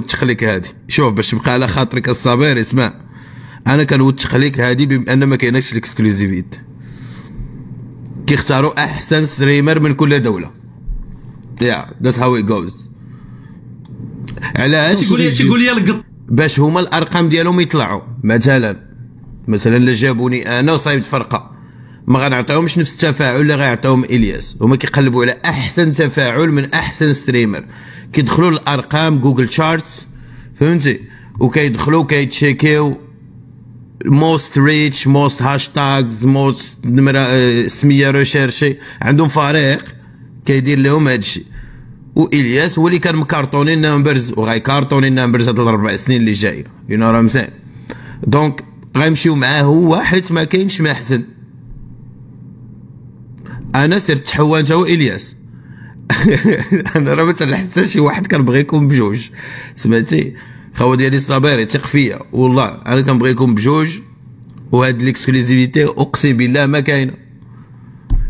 كنوثق لك هادي. شوف باش تبقى على خاطرك الصابر، اسمع، انا كنوثق لك هادي بما ان ما كايناش الاكسكلوزيفيتي. كيختاروا احسن ستريمر من كل دوله. يا ذاتس هاو ات جوز. علاش؟ تيقول لي القط باش هما الارقام ديالهم يطلعوا. مثلا الا جابوني انا وصايبت فرقه، ما غنعطيهمش نفس التفاعل اللي غيعطيهم الياس. هما كيقلبوا على احسن تفاعل من احسن ستريمر، كيدخلوا الارقام جوجل تشارتس، فهمتي، وكيدخلوا كيتشيكيو موست ريتش، موست هاشتاغز، موست سميه ريشيرشي. عندهم فريق كيدير لهم هادشي، والياس هو اللي كان مكارطوني النمبرز وغيكارطوني النمبرز هاد الاربع سنين اللي جايه. يو نو راه مزيان. دونك غيمشيو معاه هو حيت ما كاينش ما احسن. انا سرت تحوانت هو الياس. انا راه ما تنحس حتى شي واحد كنبغيكم بجوج، سمعتي خاوه ديالي الصابيري، ثق فيا والله انا كنبغيكم بجوج. وهاد ليكسكلوزيفيتي اقسم بالله ما كاينه.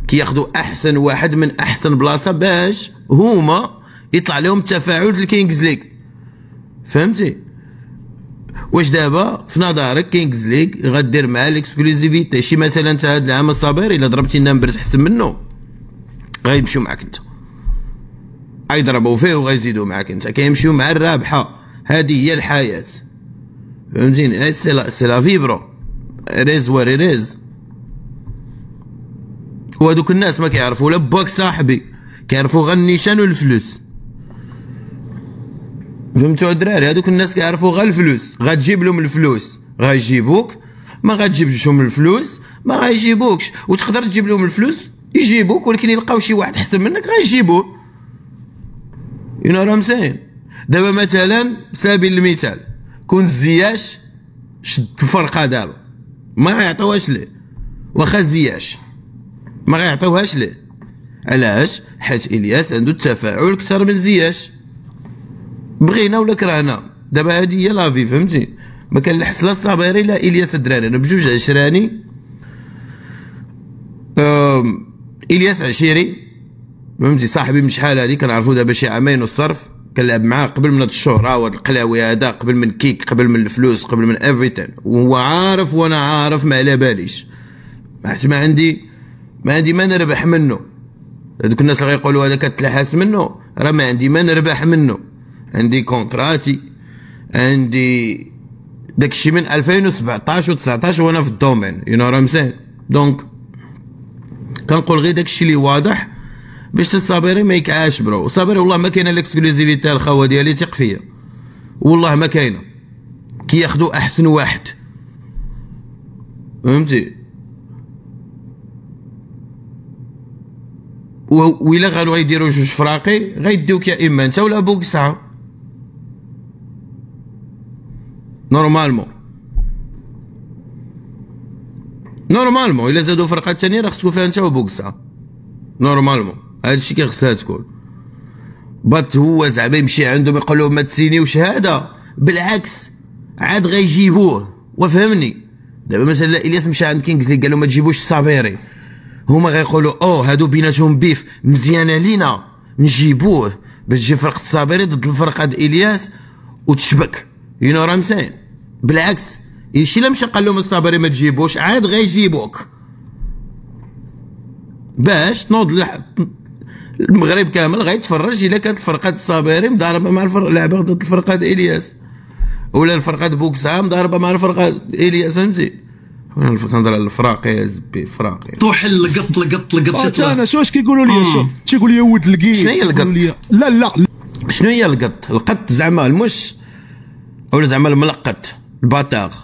كياخذوا احسن واحد من احسن بلاصه باش هما يطلع لهم التفاعل الكينجز ليغ، فهمتي. واش دابا في نظرك كينجز ليغ غدير مع الاكسكلوزيفيتي شي مثلا انت هاد العام الصابر الا ضربتي نمبرز احسن منه غيمشيو معاك انت، غيضربوا فيه وغيزيدوا معاك انت، كيمشيو مع الرابحه. هذه هي الحياه، فهمتيني. سي لا فيبرو ريز وري ريز. وهذوك الناس ما كيعرفوا لا باك صاحبي، كيعرفوا غير النيشان والفلوس. فهمتوا الدراري؟ هذوك الناس كيعرفوا غير الفلوس. غتجيب لهم الفلوس غيجيبوك، ما غتجيبش لهم الفلوس ما غيجيبوكش. وتقدر تجيب لهم الفلوس يجيبوك، ولكن يلقاو شي واحد احسن منك غيجيبوه. يو نو راه مزيان. دابا مثلا سبيل المثال كون زياش شد الفرقه دابا ما غيعطيوهاش ليه، واخا زياش ما غيعطيوهاش ليه. علاش؟ حيت الياس عنده التفاعل اكثر من زياش، بغينا ولا كرهنا. دابا هادي هي لافي، فهمتي. ما كنلحس لا الصابيري لا الياس الدراري. انا بجوج عشراني. الياس عشيري، فهمتي، صاحبي من شحال هادي، كنعرفو دابا شي عامين والصرف. كنلعب معاه قبل من هاد الشهره وهاد القلاوي هذا، قبل من كيك، قبل من الفلوس، قبل من افريتين. وهو عارف وانا عارف، ما على باليش. حيت ما عندي ما نربح منه. هذوك الناس اللي غيقولوا هذا كتلحس منه، راه ما عندي ما نربح منه. عندي كونتراتي، عندي داكشي من 2017 و19 وانا في الدومين. يو نو راه مزيان. دونك كنقول غير داكشي اللي واضح باش الصابيري ما يكعاش برو. الصابيري والله ما كاينه الاكسكلوزيفيتي الخاوه ديالي، ثق فيا والله ما كاينه. كياخذوا احسن واحد، فهمتي. وإلا غالو غيديروا جوج فراقي غيديوك يا اما انت ولا بوك ساعه نورمالمون. الا زادوا فرقه ثانيه راه خصكو فيها انت وبوك ساعه نورمالمون. هادشي كيخصها تكون. بات هو زعما يمشي عندهم يقول لهم ما تسينيوش هذا، بالعكس عاد غيجيبوه. وفهمني دابا مثلا الياس مشى عند كينجز لي قال لهم ما تجيبوش الصابيري، هما غيقولوا هادو بيناتهم بيف مزيانه لينا نجيبوه باش تجي فرقه الصابيري ضد الفرقه د الياس وتشبك. يو نو راه مزيان. بالعكس شي لا مشى قال لهم الصابيري ما تجيبوش، عاد غيجيبوك باش تنوض المغرب كامل غيتفرج الا كانت الفرقه الصابيري مضاربه مع لعبه ضد الفرقه د الياس، ولا الفرقه د بوكسا مضاربه مع الفرقه الياس، فهمتي. كنهضر على الفراقي زبي فراقي طوح لقط انا واش كيقولوا لي؟ شوف تيقول لي ولد القيد. شنو هي القط؟ لا شنو هي القط؟ القط زعما المش ولا زعما الملقط الباتاغ؟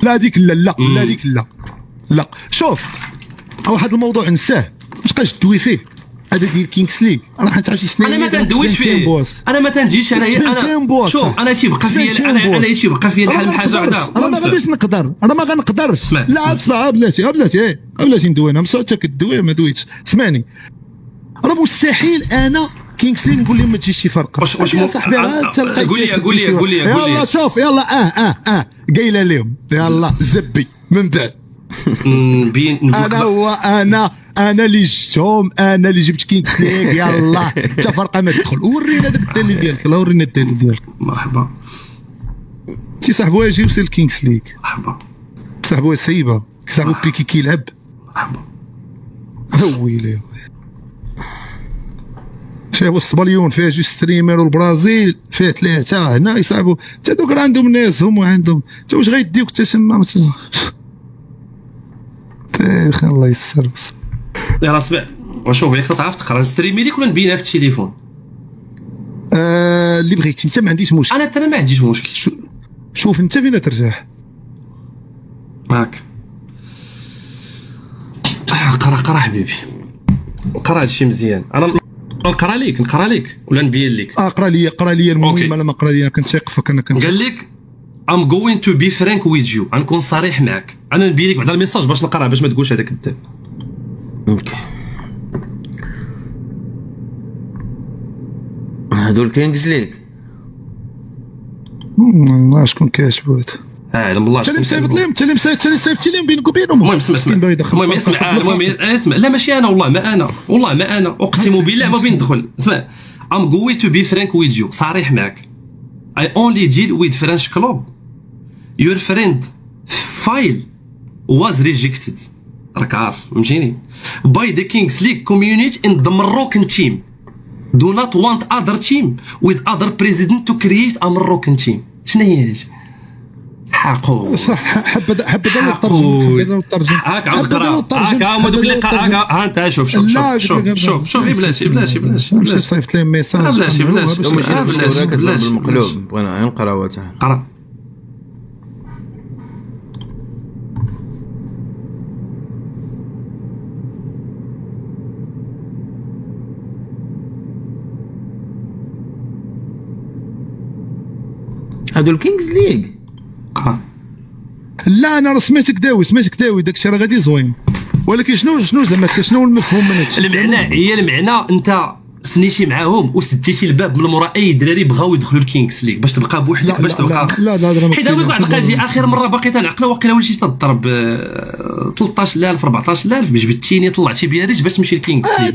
لا ديك لا ديك لا شوف واحد الموضوع نساه ما تبقاش تدوي فيه. هذا ديال كينغز ليغ راه تعرف شي سنه انا ما تندويش فيه، انا ما تنجيش انا شوف انا تيبقى فيا انا تيبقى فيا الحال بحال هكذا. انا ما غاديش نقدر، انا ما غنقدرش. اسمع، لا اسمع بلاتي ندوي انا مسا حتى كدوي ما دويتش. اسمعني، راه مستحيل انا كينغز ليغ نقول لهم ما تجيش شي فرقه. واش يا صاحبي راه انت قول لي يلا شوف يلا قايله لهم يلا زبي من بعد. انا هو انا اللي جبتهم، انا اللي جبت كينغز ليغ. يلا حتى فرقه ما تدخل. ورينا داك الدليل ديالك، يلا ورينا الدليل ديالك. مرحبا تي صاحبو يجي وصل كينغز ليغ، مرحبا صاحبو سايبه، صاحبو بيكي كيلعب. مرحبا ويلي شايف الصبليون فيها جوج ستريمر، والبرازيل فيها ثلاثه. هنا يصاحبوا حتى دوك راه عندهم ناسهم وعندهم، انت واش غيديوك حتى تما الله يسر. يلا اسمع وشوف ياك تعرف تقرا نستريمي ليك ولا نبينها في التليفون؟ اللي بغيتي انت، ما عنديش مشكل. انا ما عنديش مشكل. شوف انت فين ترتاح. معاك قرا حبيبي، قرا هادشي مزيان. انا نقرا ليك ولا نبين لك؟ قرا لي المهم. انا ما قرا لي، انا كنتيق فيك. انا قال لك I'm going to be frank with you، غنكون صريح معك. انا نبين لك بعد الميساج باش نقرا، باش ما تقولش هذا كذاب. اوكي، هادو الكينغز ليغ والله شكون كاتبو هذا؟ علم الله. انت اللي مسيفط لهم، انت اللي صيفطتي لهم بينك وبينهم. المهم اسمع لا ماشي انا، والله ما انا اقسم بالله ما بين ندخل. اسمع I'm going to be frank with you، صريح معك. I only deal with French club. Your friend file was rejected، راك عارف فهمتيني، by the Kings League community in the Moroccan team. Do not want other team with other president to create a Moroccan team. شنو هي هذه؟ حقود حبذا نترجم هاك عاود قرا هاك هما دوك اللي ها انت شوف بلاتي صيفط لهم ميساج. بلاتي بالمقلوب بغينا نقراو تاع قرا. هادو الكينغز ليغ. لا انا راه سمعتك داوي داكشي راه غادي زوين، ولكن شنو زعما شنو المفهوم من هادشي؟ المعنى انت سنيتي معاهم وسديتي الباب من مورا اي دراري بغاو يدخلوا الكينغز ليغ باش تبقى بوحدك، باش تبقى لا حيت هاوي واحد لقيتي اخر مره باقي تنعقله واقيلا وليتي تضرب 13000 14000 باش جبتيني طلعتي بيا ريج باش تمشي الكينغز ليغ.